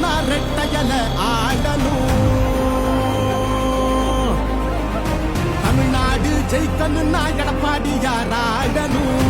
ஜெயிக்கணும்னா ரெட்டையல ஆடணும். தமிழ்நாடு ஜெயிக்கணும்னா எடப்பாடியார் ஆடணும்.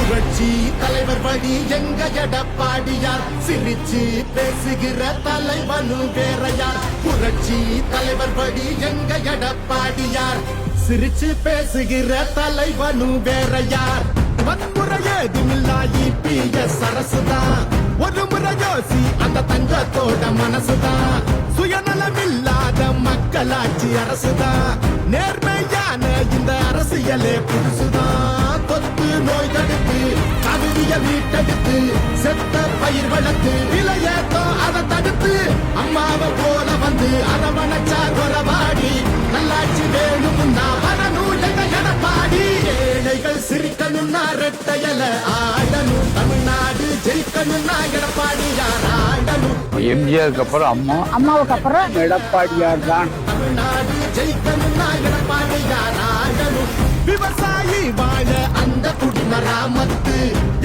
புரட்சி தலைவர் வழி எங்க எடப்பாடியார், சிரிச்சு பேசுகிற தலைவனு வேறையார். புரட்சி தலைவர் வழி எங்க எடப்பாடியார், சிரிச்சு பேசுகிற தலைவனு வேறையார். வன்முறை ஏதுமில்லா இபிஎஸ் அரசுதான், ஒரு முறை யோசி அந்த தங்கத்தோட மனசுதான். சுயநலமில்லாத மக்களாட்சி அரசுதான், நேர்மையான இந்த அரசியலே புதுசுதான். தொத்து நோய் தடுத்து கவிதைய வீட்டெடுத்து செத்த பயிர் வளர்த்து விலையேத்தோ அதை தடுத்து அம்மாவை போல வந்து அரவணைச்சா குறவாடி நல்லாட்சி வேணும்னா வரணும் எங்க எடப்பாடி. ஏழைகள் சிரிக்கணும்னா ரெட்டையல ஆடணும். தமிழ்நாடு ஜெயிக்கணும்னா எடப்பாடியார் ஆடணும். எம்ஜிஆருக்கு அப்புறம் அம்மா, அம்மாவுக்கு அப்புறம் எடப்பாடியார் தான். தமிழ்நாடு ஜெயிக்கணும்னா எடப்பாடியார் ஆடணும். விவசாயி வாழ அந்த குடிமராமத்து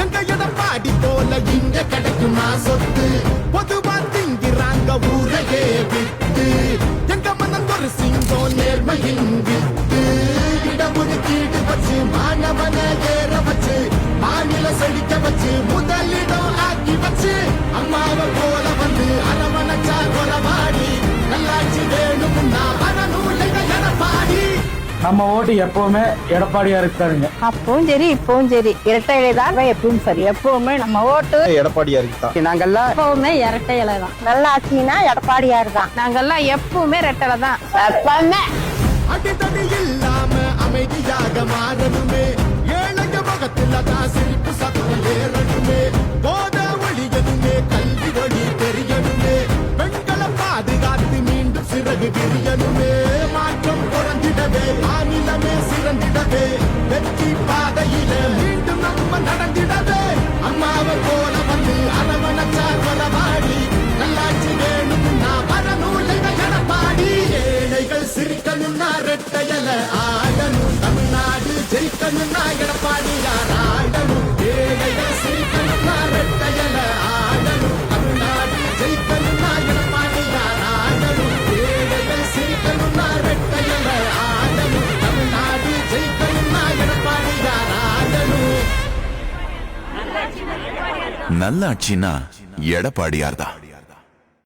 எங்க எடப்பாடி போல இங்க கிடைக்குமா சொத்து. பொதுவா திங்கிறாங்க ஊரையே விட்டு, எங்க மனம் ஒரு சிங்கம் நேர்மையின் விட்டு. இடஒதுக்கீடு வச்சு மாணவனை ஏற வச்சு மாநில செழிக்க வச்சு முதலிடம் ஆக்கி வச்சு அம்மாவை போல வந்து அரவணைச்சா கொலவாடி நல்லாட்சி வேணும்னா வரணும் எங்க எடப்பாடி. நம்ம ஓட்டு எப்பவுமே எடப்பாடியாருக்கு தானுங்க. அப்பவும் சரி இப்பவும் சரி இரட்டை இலை தான் எப்பவும் சரி. எப்பவுமே நம்ம ஓட்டு எடப்பாடியாருக்கு தான். நாங்கெல்லாம் எப்பவுமே இரட்டை இலை தான். நல்லா ஆச்சுன்னா எடப்பாடியாரு தான். நாங்கெல்லாம் எப்பவுமே ரெட்டலை தான். எப்பவுமே அடித்தடி இல்லாம அமைதியாக மாறணுமே, ஏழைங்க முகத்துல தான் சிரிப்பு சத்தம் ஏறணுமே. போத ஒழியணுமே, கல்வி வழி தெரியணுமே, பெண்களை பாதுகாத்து மீண்டும் சிறகு விரியணுமே. மாற்றம் குறைந்திடவே மாநிலமே சிறந்திடவே, வெற்றி பாதையில மீண்டும் நம்ம நடந்திடவே அம்மாவை போல வந்து அரவணைச்சா கொலவாடி நல்லாட்சி வேணும்னா வரணும் எங்க எடப்பாடி. ஏழைகள் சிரிக்கணும்னா ரெட்டையல ஆடணும். தமிழ்நாடு ஜெயிக்கணும்னா எடப்பாடியார் ஆடணும். ஏழைகள் சிரிக்கணும்னா ரெட்டையல ஆடணும். தமிழ்நாடு ஜெயிக்கணும்னா எடப்பாடியார் ஆடணும். ஏழைகள் சிரிக்கணும்னா ரெட்டையல ஆடணும். தமிழ்நாடு ஜெயிக்கணும்னா எடப்பாடியார் ஆடணும். நல்லாட்சினா எடப்பாடியார் தான்.